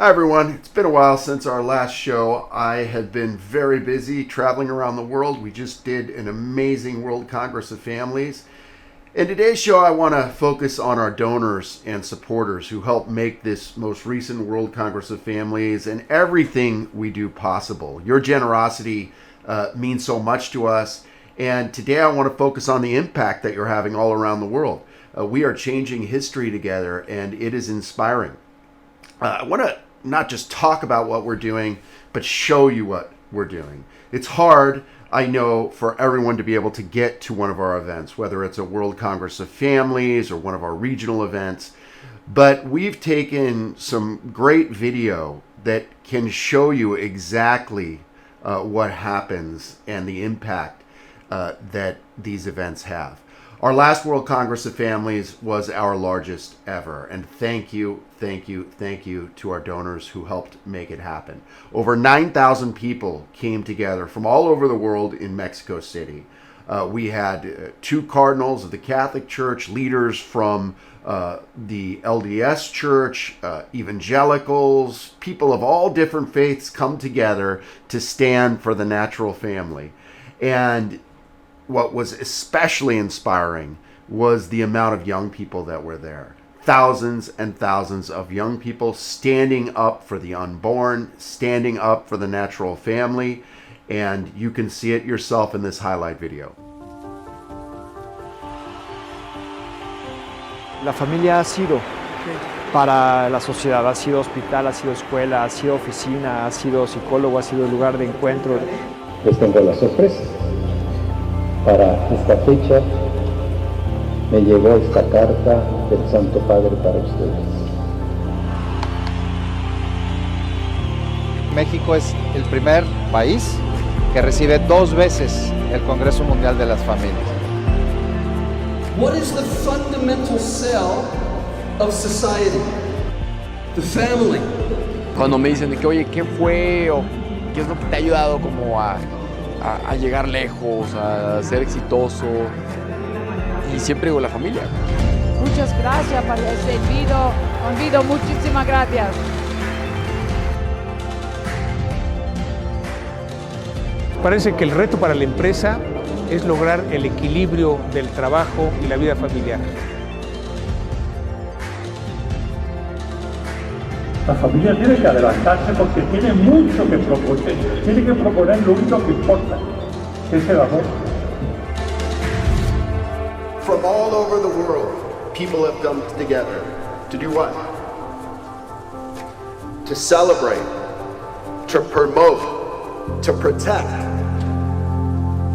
Hi everyone, it's been a while since our last show. I have been very busy traveling around the world. We just did an amazing World Congress of Families. In today's show, I want to focus on our donors and supporters who helped make this most recent World Congress of Families and everything we do possible. Your generosity means so much to us, and today I want to focus on the impact that you're having all around the world. We are changing history together, and it is inspiring. I want to not just talk about what we're doing, but show you what we're doing. It's hard, I know, for everyone to be able to get to one of our events, whether it's a World Congress of Families or one of our regional events. But we've taken some great video that can show you exactly what happens and the impact that these events have. Our last World Congress of Families was our largest ever, and thank you to our donors who helped make it happen. Over 9,000 people came together from all over the world in Mexico City. We had two cardinals of the Catholic Church, leaders from the LDS Church, evangelicals, people of all different faiths come together to stand for the natural family. And what was especially inspiring was the amount of young people that were there. Thousands and thousands of young people standing up for the unborn, standing up for the natural family, and you can see it yourself in this highlight video. La familia ha sido para la sociedad, ha sido hospital, ha sido escuela, ha sido oficina, ha sido psicólogo, ha sido lugar de encuentro. Les tengo la sorpresa. Para esta fecha me llegó esta carta del Santo Padre para ustedes. México es el primer país que recibe 2 veces el Congreso Mundial de las Familias. What is the fundamental cell of society? The family. Cuando me dicen de que, oye, ¿qué fue? O ¿qué es lo que te ha ayudado como a llegar lejos, a ser exitoso? Y siempre digo la familia. Muchas gracias por este video. Muchísimas gracias. Parece que el reto para la empresa es lograr el equilibrio del trabajo y la vida familiar. La familia tiene que adelantarse porque tiene mucho que proponer. Tiene que proponer lo único que importa, que es el amor. From all over the world, people have come together to do what? To celebrate, to promote, to protect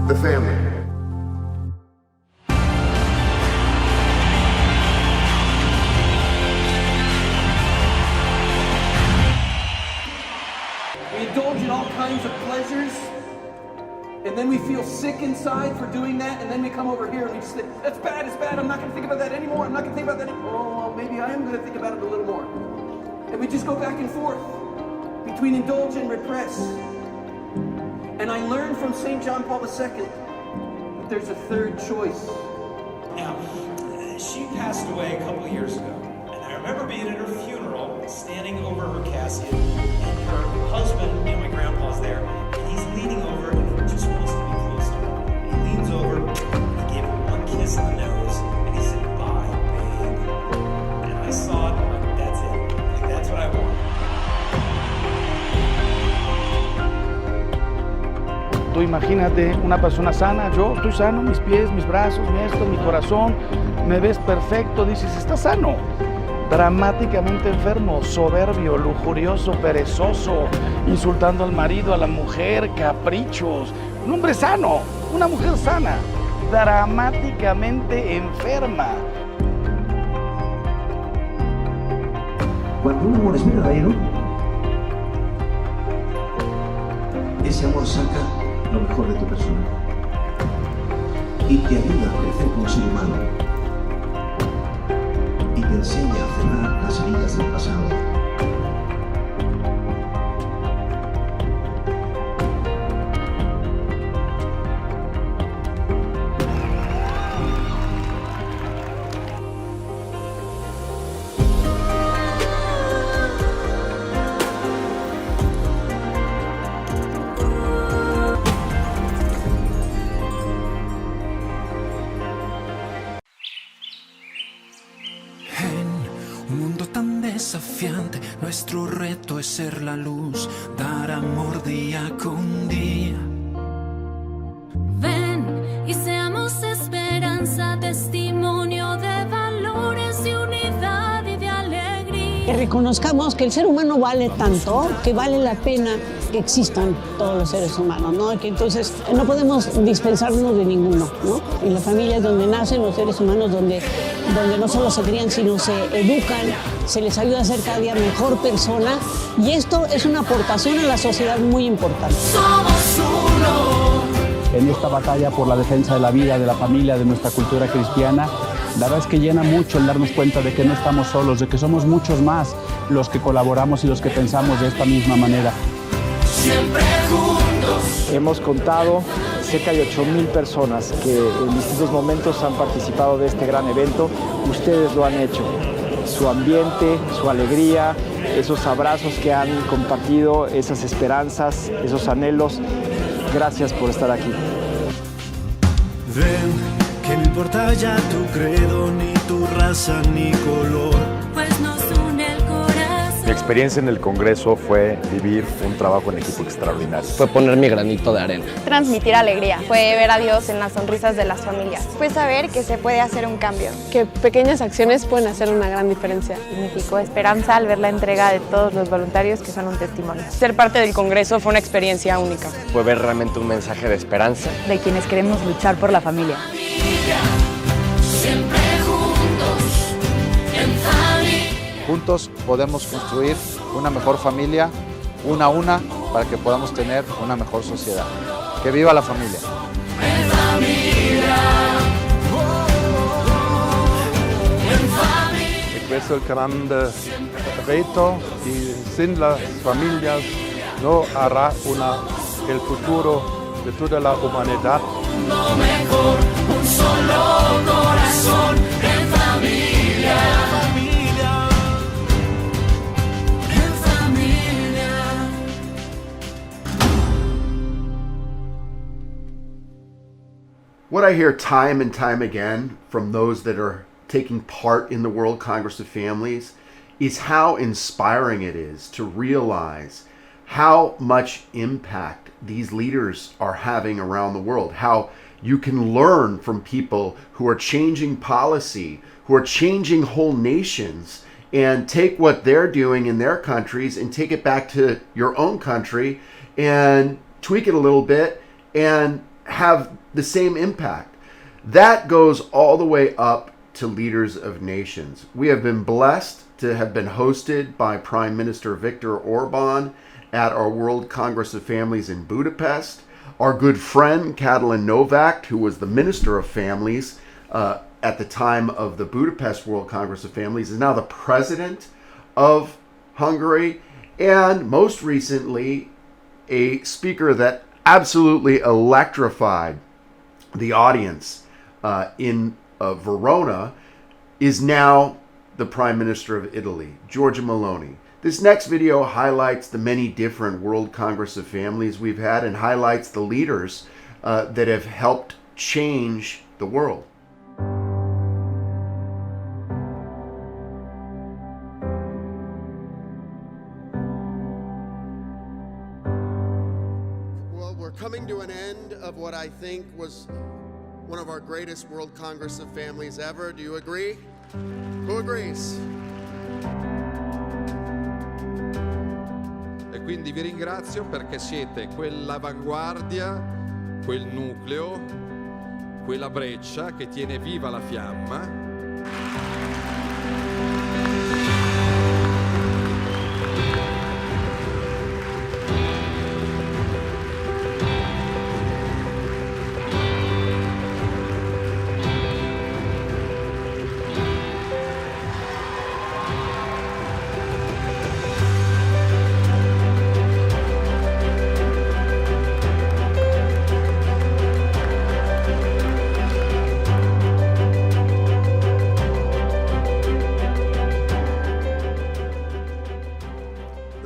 the family. We indulge in all kinds of pleasures, and then we feel sick inside for doing that, and then we come over here and we just say, that's bad, it's bad, I'm not going to think about that anymore, I'm not going to think about that anymore. Oh, maybe I am going to think about it a little more. And we just go back and forth between indulge and repress. And I learned from St. John Paul II that there's a third choice. Now, she passed away a couple years ago, and I remember being at her funeral, standing over her casket, and her husband, my grandpa's there, and he's leaning over, and he just wants to be close to her. He leans over, and he gave her one kiss on the nose, and he said, bye, babe. And I saw it, I'm like, that's it. Like, that's what I want. Tú imagínate una persona sana, yo estoy sano, mis pies, mis brazos, mi corazón, me ves perfecto, dices, estás sano. Dramáticamente enfermo, soberbio, lujurioso, perezoso, insultando al marido, a la mujer, caprichos. Un hombre sano, una mujer sana, dramáticamente enferma. Cuando un amor es verdadero, ese amor saca lo mejor de tu persona y te ayuda a crecer como ser humano y te enseña a cerrar las heridas del pasado. Un mundo tan desafiante, nuestro reto es ser la luz, dar amor día con día. Ven y seamos esperanza, testimonio de valores, de unidad y de alegría. Que reconozcamos que el ser humano vale tanto, que vale la pena que existan todos los seres humanos, ¿no? Que entonces no podemos dispensarnos de ninguno, ¿no? En la familia es donde nacen los seres humanos, donde no solo se crían, sino se educan, se les ayuda a ser cada día mejor persona, y esto es una aportación a la sociedad muy importante. Somos uno. En esta batalla por la defensa de la vida, de la familia, de nuestra cultura cristiana, la verdad es que llena mucho el darnos cuenta de que no estamos solos, de que somos muchos más los que colaboramos y los que pensamos de esta misma manera. Siempre juntos. Hemos contado cerca de 8,000 personas que en distintos momentos han participado de este gran evento. Ustedes lo han hecho. Su ambiente, su alegría, esos abrazos que han compartido, esas esperanzas, esos anhelos. Gracias por estar aquí. Ven, que no importa ya tu credo, ni tu raza, ni color. Pues nos une el corazón. Mi experiencia en el Congreso fue vivir un trabajo en equipo extraordinario. Fue poner mi granito de arena. Transmitir alegría. Fue ver a Dios en las sonrisas de las familias. Fue saber que se puede hacer un cambio. Que pequeñas acciones pueden hacer una gran diferencia. Significó esperanza al ver la entrega de todos los voluntarios que son un testimonio. Ser parte del Congreso fue una experiencia única. Fue ver realmente un mensaje de esperanza. De quienes queremos luchar por la familia. Siempre juntos, en familia. Juntos podemos construir una mejor familia, una a una, para que podamos tener una mejor sociedad. ¡Que viva la familia! En familia. En familia. E questo è il grande reto, y sin las familias no hará el futuro de toda la humanidad. Lo mejor, un solo corazón en familia. What I hear time and time again from those that are taking part in the World Congress of Families is how inspiring it is to realize how much impact these leaders are having around the world, how you can learn from people who are changing policy, who are changing whole nations, and take what they're doing in their countries and take it back to your own country and tweak it a little bit and have the same impact. That goes all the way up to leaders of nations. We have been blessed to have been hosted by Prime Minister Viktor Orban at our World Congress of Families in Budapest. Our good friend Katalin Novak, who was the Minister of Families at the time of the Budapest World Congress of Families, is now the President of Hungary, and most recently a speaker that absolutely electrified the audience in Verona is now the Prime Minister of Italy, Giorgia Meloni. This next video highlights the many different World Congress of Families we've had and highlights the leaders that have helped change the world. Well, we're coming to an end of what I think was one of our greatest World Congress of Families ever. Do you agree? Who agrees? E quindi vi ringrazio perché siete quell'avanguardia, quel nucleo, quella breccia che tiene viva la fiamma.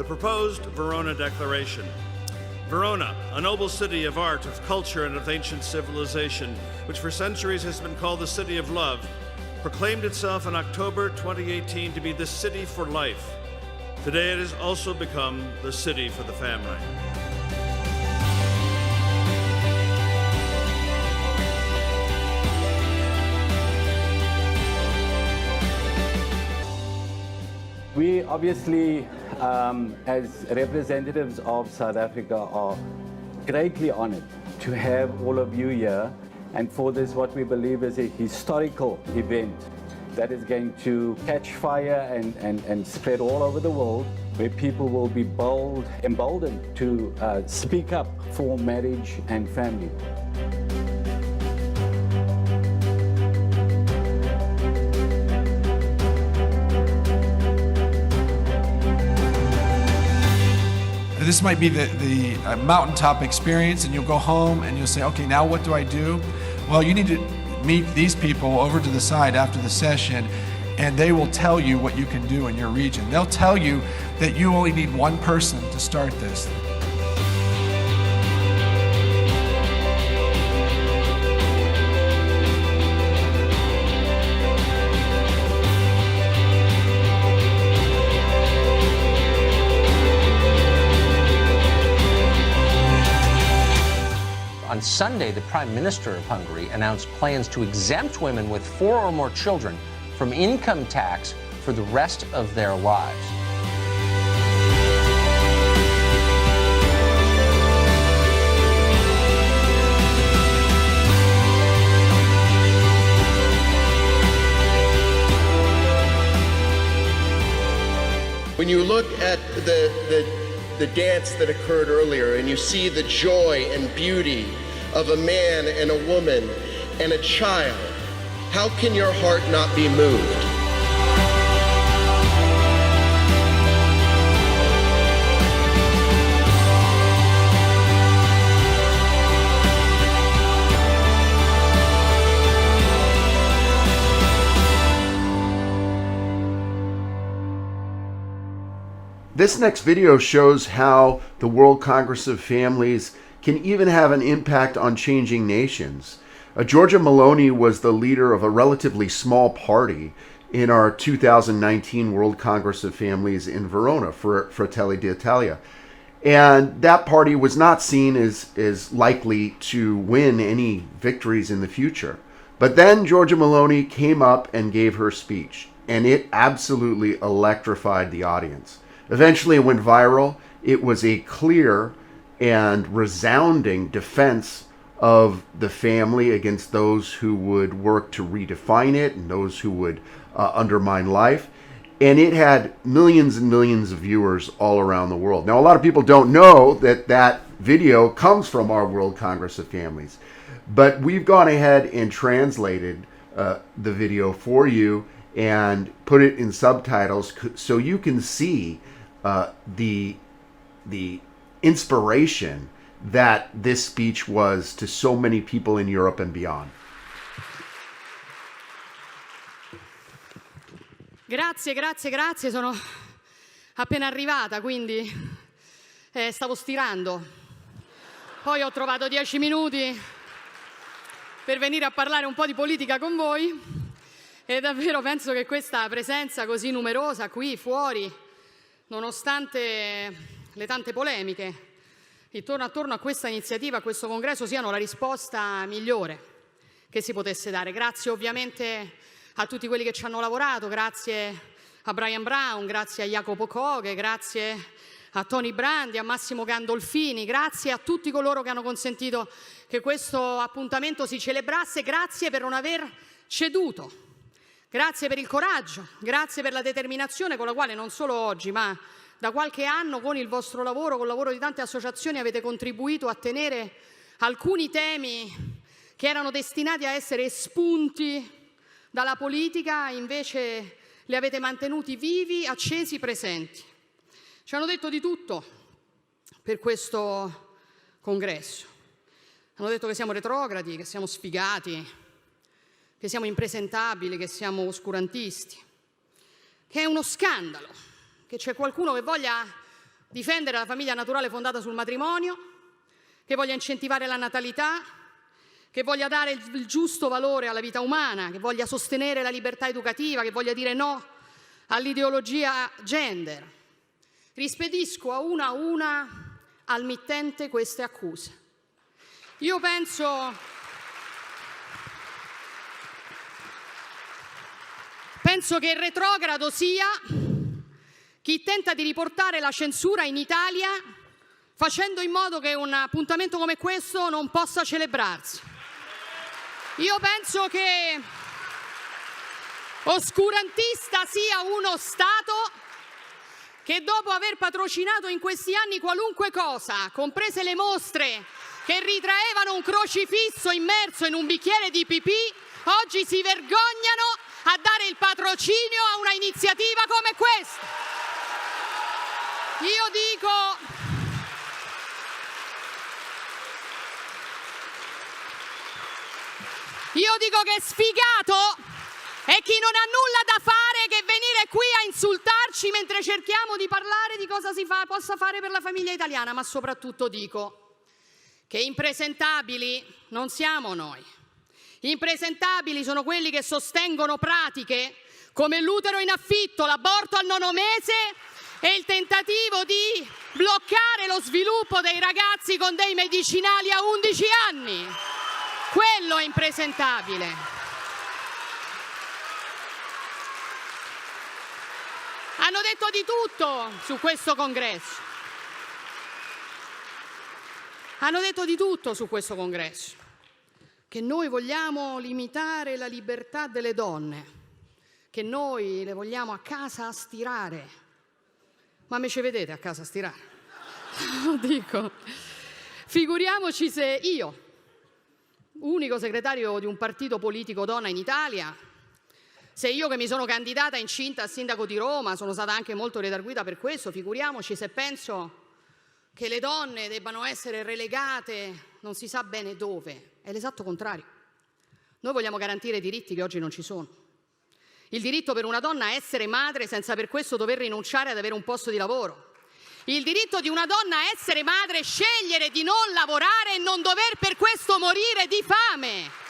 Proposed Verona Declaration. Verona, a noble city of art, of culture, and of ancient civilization, which for centuries has been called the City of Love, proclaimed itself in October 2018 to be the city for life. Today it has also become the city for the family. We obviously, as representatives of South Africa, are greatly honored to have all of you here, and for this what we believe is a historical event that is going to catch fire and spread all over the world, where people will be emboldened to speak up for marriage and family. This might be the mountaintop experience, and you'll go home and you'll say, okay, now what do I do? Well, you need to meet these people over to the side after the session, and they will tell you what you can do in your region. They'll tell you that you only need one person to start this. On Sunday, the Prime Minister of Hungary announced plans to exempt women with 4 or more children from income tax for the rest of their lives. When you look at the dance that occurred earlier and you see the joy and beauty of a man and a woman and a child, how can your heart not be moved? This next video shows how the World Congress of Families can even have an impact on changing nations. Giorgia Meloni was the leader of a relatively small party in our 2019 World Congress of Families in Verona, for Fratelli d'Italia. And that party was not seen as likely to win any victories in the future. But then Giorgia Meloni came up and gave her speech, and it absolutely electrified the audience. Eventually it went viral. It was a clear and resounding defense of the family against those who would work to redefine it and those who would undermine life. And it had millions and millions of viewers all around the world. Now, a lot of people don't know that that video comes from our World Congress of Families. But we've gone ahead and translated the video for you and put it in subtitles so you can see the inspiration that this speech was to so many people in Europe and beyond. Grazie, sono appena arrivata, quindi stavo stirando. Poi ho trovato 10 minuti per venire a parlare un po' di politica con voi e davvero penso che questa presenza così numerosa qui fuori, nonostante le tante polemiche attorno a questa iniziativa, a questo congresso, siano la risposta migliore che si potesse dare. Grazie ovviamente a tutti quelli che ci hanno lavorato, grazie a Brian Brown, grazie a Jacopo Coghe, grazie a Tony Brandi, a Massimo Gandolfini, grazie a tutti coloro che hanno consentito che questo appuntamento si celebrasse, grazie per non aver ceduto, grazie per il coraggio, grazie per la determinazione con la quale non solo oggi, ma da qualche anno con il vostro lavoro, con il lavoro di tante associazioni, avete contribuito a tenere alcuni temi che erano destinati a essere espunti dalla politica, invece li avete mantenuti vivi, accesi, presenti. Ci hanno detto di tutto per questo congresso. Hanno detto che siamo retrogradi, che siamo sfigati, che siamo impresentabili, che siamo oscurantisti, che è uno scandalo che c'è qualcuno che voglia difendere la famiglia naturale fondata sul matrimonio, che voglia incentivare la natalità, che voglia dare il giusto valore alla vita umana, che voglia sostenere la libertà educativa, che voglia dire no all'ideologia gender. Rispedisco a una al mittente queste accuse. Io penso che il retrogrado sia chi tenta di riportare la censura in Italia facendo in modo che un appuntamento come questo non possa celebrarsi. Io penso che oscurantista sia uno Stato che dopo aver patrocinato in questi anni qualunque cosa, comprese le mostre che ritraevano un crocifisso immerso in un bicchiere di pipì, oggi si vergognano a dare il patrocinio a una iniziativa come questa. Io dico che sfigato è chi non ha nulla da fare che venire qui a insultarci mentre cerchiamo di parlare di cosa si possa fare per la famiglia italiana, ma soprattutto dico che impresentabili non siamo noi. Impresentabili sono quelli che sostengono pratiche come l'utero in affitto, l'aborto al 9° mese e il tentativo di bloccare lo sviluppo dei ragazzi con dei medicinali a 11 anni. Quello è impresentabile. Hanno detto di tutto su questo congresso. Hanno detto di tutto su questo congresso. Che noi vogliamo limitare la libertà delle donne, che noi le vogliamo a casa a stirare. Ma me ci vedete a casa a stirare? Dico, figuriamoci se io, unico segretario di un partito politico donna in Italia, se io che mi sono candidata incinta a sindaco di Roma, sono stata anche molto redarguita per questo, figuriamoci se penso che le donne debbano essere relegate non si sa bene dove. È l'esatto contrario. Noi vogliamo garantire diritti che oggi non ci sono. Il diritto per una donna a essere madre senza per questo dover rinunciare ad avere un posto di lavoro. Il diritto di una donna a essere madre e scegliere di non lavorare e non dover per questo morire di fame.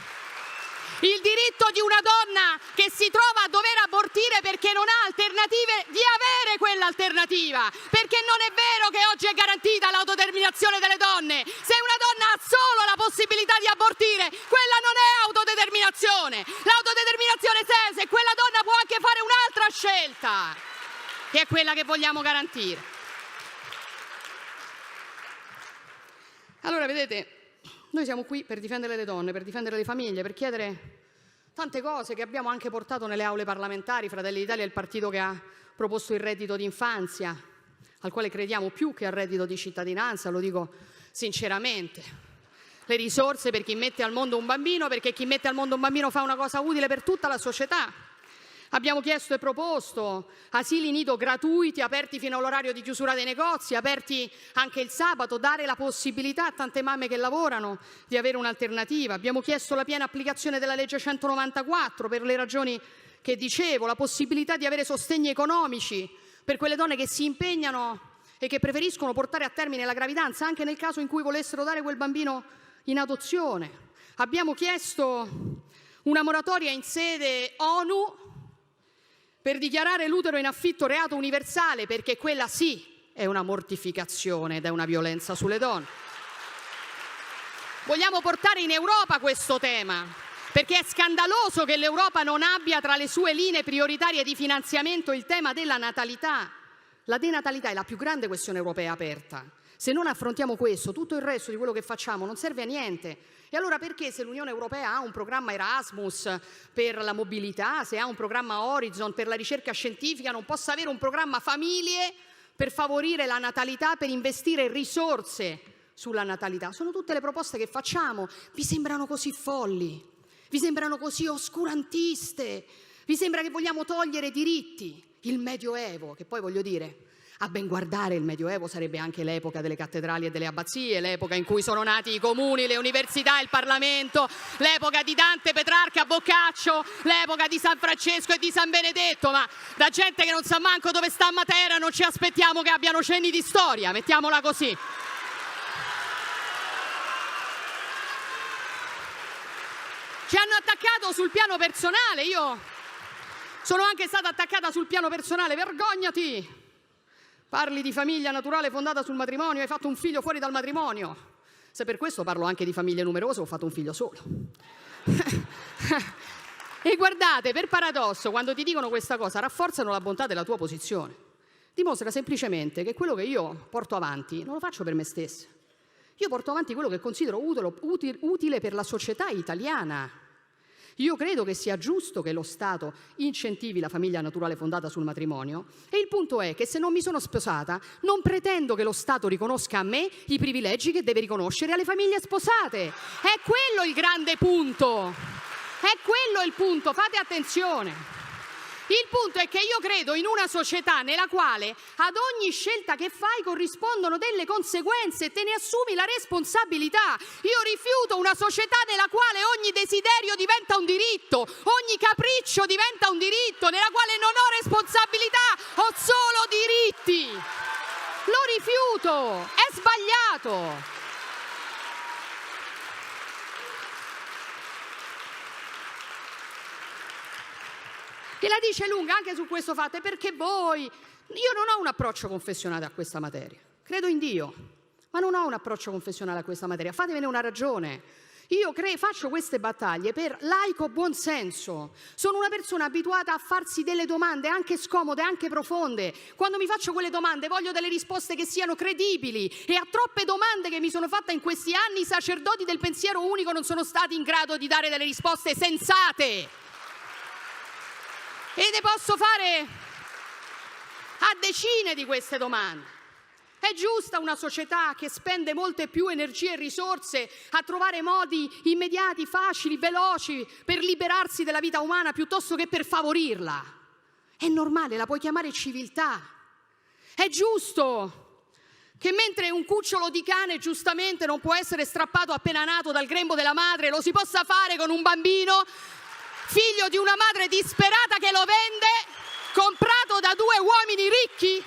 Il diritto di una donna che si trova a dover abortire perché non ha alternative, di avere quell'alternativa. Perché non è vero che oggi è garantita l'autodeterminazione delle donne. Se una donna ha solo la possibilità di abortire, quella non è autodeterminazione. L'autodeterminazione c'è se quella donna può anche fare un'altra scelta, che è quella che vogliamo garantire. Allora, vedete, noi siamo qui per difendere le donne, per difendere le famiglie, per chiedere tante cose che abbiamo anche portato nelle aule parlamentari. Fratelli d'Italia è il partito che ha proposto il reddito d'infanzia, al quale crediamo più che al reddito di cittadinanza, lo dico sinceramente. Le risorse per chi mette al mondo un bambino, perché chi mette al mondo un bambino fa una cosa utile per tutta la società. Abbiamo chiesto e proposto asili nido gratuiti, aperti fino all'orario di chiusura dei negozi, aperti anche il sabato, dare la possibilità a tante mamme che lavorano di avere un'alternativa. Abbiamo chiesto la piena applicazione della legge 194 per le ragioni che dicevo, la possibilità di avere sostegni economici per quelle donne che si impegnano e che preferiscono portare a termine la gravidanza anche nel caso in cui volessero dare quel bambino in adozione. Abbiamo chiesto una moratoria in sede ONU per dichiarare l'utero in affitto reato universale, perché quella sì è una mortificazione ed è una violenza sulle donne. Vogliamo portare in Europa questo tema, perché è scandaloso che l'Europa non abbia tra le sue linee prioritarie di finanziamento il tema della natalità. La denatalità è la più grande questione europea aperta. Se non affrontiamo questo, tutto il resto di quello che facciamo non serve a niente. E allora perché, se l'Unione Europea ha un programma Erasmus per la mobilità, se ha un programma Horizon per la ricerca scientifica, non possa avere un programma famiglie per favorire la natalità, per investire risorse sulla natalità? Sono tutte le proposte che facciamo. Vi sembrano così folli? Vi sembrano così oscurantiste? Vi sembra che vogliamo togliere diritti? Il Medioevo, che poi voglio dire, a ben guardare il Medioevo sarebbe anche l'epoca delle cattedrali e delle abbazie, l'epoca in cui sono nati i comuni, le università, il Parlamento, l'epoca di Dante, Petrarca, Boccaccio, l'epoca di San Francesco e di San Benedetto, ma da gente che non sa manco dove sta Matera non ci aspettiamo che abbiano cenni di storia, mettiamola così. Ci hanno attaccato sul piano personale, io sono anche stata attaccata sul piano personale, vergognati! Parli di famiglia naturale fondata sul matrimonio, hai fatto un figlio fuori dal matrimonio. Se per questo parlo anche di famiglie numerose, ho fatto un figlio solo. E guardate, per paradosso, quando ti dicono questa cosa, rafforzano la bontà della tua posizione. Dimostra semplicemente che quello che io porto avanti non lo faccio per me stessa. Io porto avanti quello che considero utile per la società italiana. Io credo che sia giusto che lo Stato incentivi la famiglia naturale fondata sul matrimonio e il punto è che se non mi sono sposata non pretendo che lo Stato riconosca a me i privilegi che deve riconoscere alle famiglie sposate. È quello il grande punto. È quello il punto, fate attenzione. Il punto è che io credo in una società nella quale ad ogni scelta che fai corrispondono delle conseguenze e te ne assumi la responsabilità. Io rifiuto una società nella quale ogni desiderio diventa un diritto, ogni capriccio diventa un diritto, nella quale non ho responsabilità, ho solo diritti. Lo rifiuto, è sbagliato. E la dice lunga anche su questo fatto, perché voi, io non ho un approccio confessionale a questa materia, credo in Dio, ma non ho un approccio confessionale a questa materia, fatevene una ragione. Io faccio queste battaglie per laico buonsenso, sono una persona abituata a farsi delle domande anche scomode, anche profonde. Quando mi faccio quelle domande voglio delle risposte che siano credibili e a troppe domande che mi sono fatta in questi anni i sacerdoti del pensiero unico non sono stati in grado di dare delle risposte sensate. E ne posso fare a decine di queste domande. È giusta una società che spende molte più energie e risorse a trovare modi immediati, facili, veloci per liberarsi della vita umana piuttosto che per favorirla? È normale, la puoi chiamare civiltà. È giusto che mentre un cucciolo di cane giustamente non può essere strappato appena nato dal grembo della madre, lo si possa fare con un bambino figlio di una madre disperata che lo vende, comprato da due uomini ricchi?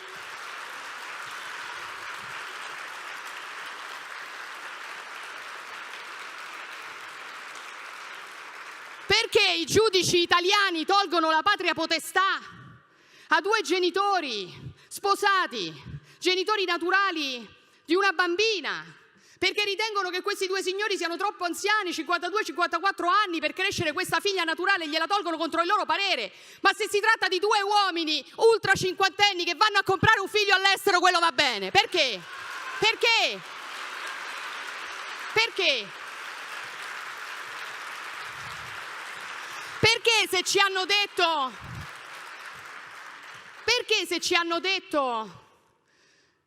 Perché i giudici italiani tolgono la patria potestà a due genitori sposati, genitori naturali di una bambina? Perché ritengono che questi due signori siano troppo anziani, 52-54 anni, per crescere questa figlia naturale e gliela tolgono contro il loro parere. Ma se si tratta di due uomini ultra cinquantenni che vanno a comprare un figlio all'estero, quello va bene. Perché? Perché? Perché? Perché se ci hanno detto... Perché se ci hanno detto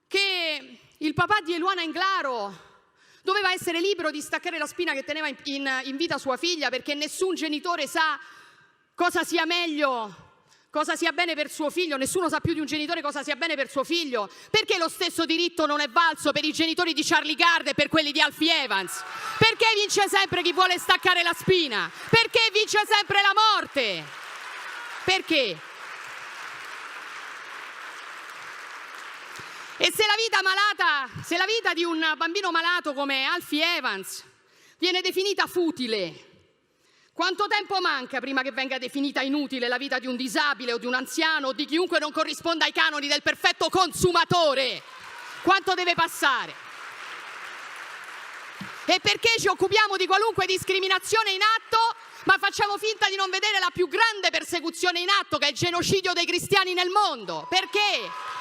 che il papà di Eluana Englaro doveva essere libero di staccare la spina che teneva in vita sua figlia perché nessun genitore sa cosa sia meglio, cosa sia bene per suo figlio, nessuno sa più di un genitore cosa sia bene per suo figlio? Perché lo stesso diritto non è valso per i genitori di Charlie Gard e per quelli di Alfie Evans? Perché vince sempre chi vuole staccare la spina? Perché vince sempre la morte? Perché? E se la vita di un bambino malato come Alfie Evans viene definita futile, quanto tempo manca prima che venga definita inutile la vita di un disabile o di un anziano o di chiunque non corrisponda ai canoni del perfetto consumatore? Quanto deve passare? E perché ci occupiamo di qualunque discriminazione in atto, ma facciamo finta di non vedere la più grande persecuzione in atto, che è il genocidio dei cristiani nel mondo? Perché?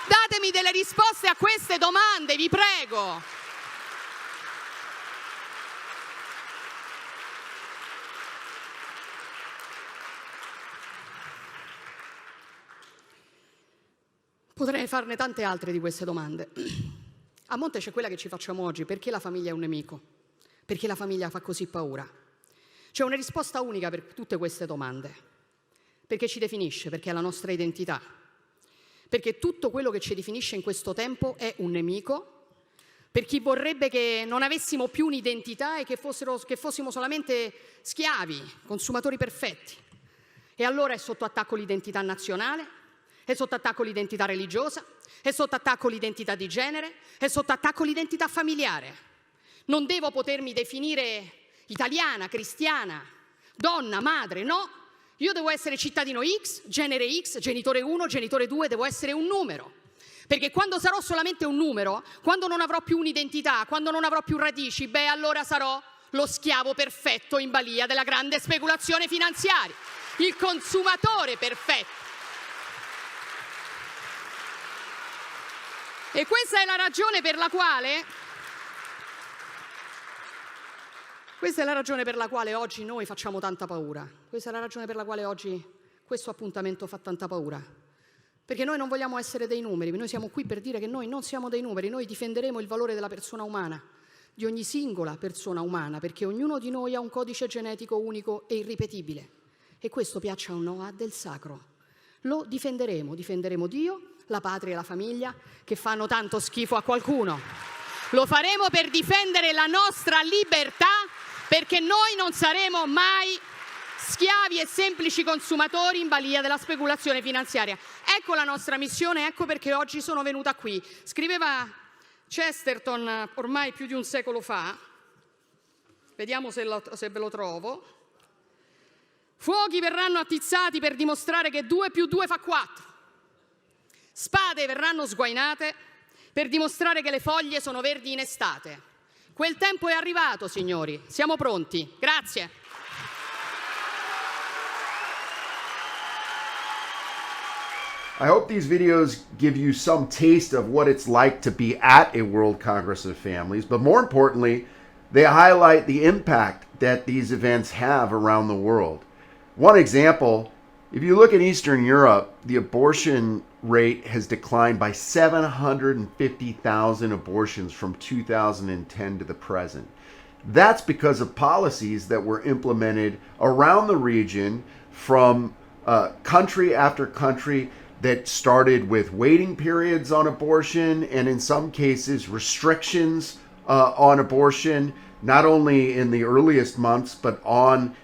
Datemi delle risposte a queste domande, vi prego. Potrei farne tante altre di queste domande. A monte c'è quella che ci facciamo oggi: perché la famiglia è un nemico? Perché la famiglia fa così paura? C'è una risposta unica per tutte queste domande: perché ci definisce, perché è la nostra identità. Perché tutto quello che ci definisce in questo tempo è un nemico, per chi vorrebbe che non avessimo più un'identità e che fossimo solamente schiavi, consumatori perfetti. E allora è sotto attacco l'identità nazionale, è sotto attacco l'identità religiosa, è sotto attacco l'identità di genere, è sotto attacco l'identità familiare. Non devo potermi definire italiana, cristiana, donna, madre, no. Io devo essere cittadino X, genere X, genitore 1, genitore 2, devo essere un numero. Perché quando sarò solamente un numero, quando non avrò più un'identità, quando non avrò più radici, allora sarò lo schiavo perfetto in balia della grande speculazione finanziaria, il consumatore perfetto. E questa è la ragione per la quale oggi noi facciamo tanta paura. Questa è la ragione per la quale oggi questo appuntamento fa tanta paura. Perché noi non vogliamo essere dei numeri, noi siamo qui per dire che noi non siamo dei numeri, noi difenderemo il valore della persona umana, di ogni singola persona umana, perché ognuno di noi ha un codice genetico unico e irripetibile. E questo, piaccia o no, ha del sacro. Lo difenderemo Dio, la patria e la famiglia, che fanno tanto schifo a qualcuno. Lo faremo per difendere la nostra libertà, perché noi non saremo mai schiavi e semplici consumatori in balia della speculazione finanziaria. Ecco la nostra missione, ecco perché oggi sono venuta qui. Scriveva Chesterton ormai più di un secolo fa, vediamo se ve lo trovo: fuochi verranno attizzati per dimostrare che 2 più 2 fa 4. Spade verranno sguainate per dimostrare che le foglie sono verdi in estate. Quel tempo è arrivato, signori. Siamo pronti. Grazie. I hope these videos give you some taste of what it's like to be at a World Congress of Families, but more importantly, they highlight the impact that these events have around the world. One example, if you look at Eastern Europe, the abortion rate has declined by 750,000 abortions from 2010 to the present. That's because of policies that were implemented around the region from country after country that started with waiting periods on abortion and in some cases restrictions on abortion, not only in the earliest months, but on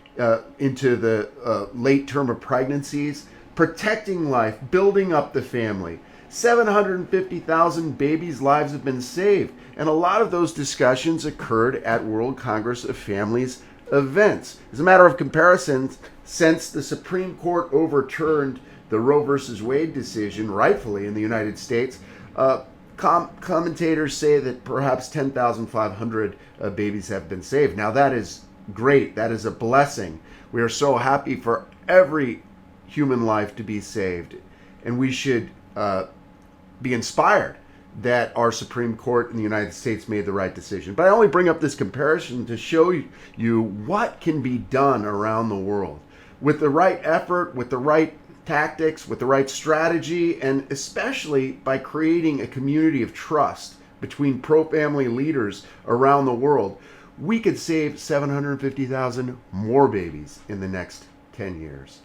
into the late term of pregnancies, protecting life, building up the family. 750,000 babies' lives have been saved. And a lot of those discussions occurred at World Congress of Families events. As a matter of comparison, since the Supreme Court overturned the Roe versus Wade decision, rightfully in the United States, commentators say that perhaps 10,500 babies have been saved. Now that is great. That is a blessing. We are so happy for every human life to be saved. And we should be inspired that our Supreme Court in the United States made the right decision. But I only bring up this comparison to show you what can be done around the world. With the right effort, with the right tactics, with the right strategy, and especially by creating a community of trust between pro-family leaders around the world, we could save 750,000 more babies in the next 10 years.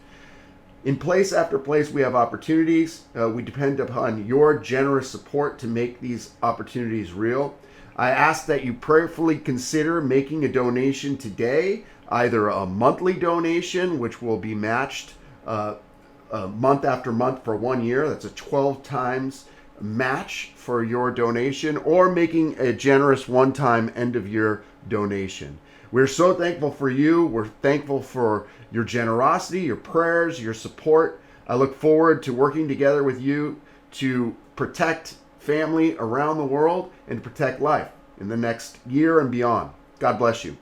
In place after place, we have opportunities. We depend upon your generous support to make these opportunities real. I ask that you prayerfully consider making a donation today, either a monthly donation, which will be matched month after month for 1 year. That's a 12 times match for your donation, or making a generous one-time end-of-year donation. We're so thankful for you. We're thankful for your generosity, your prayers, your support. I look forward to working together with you to protect family around the world and to protect life in the next year and beyond. God bless you.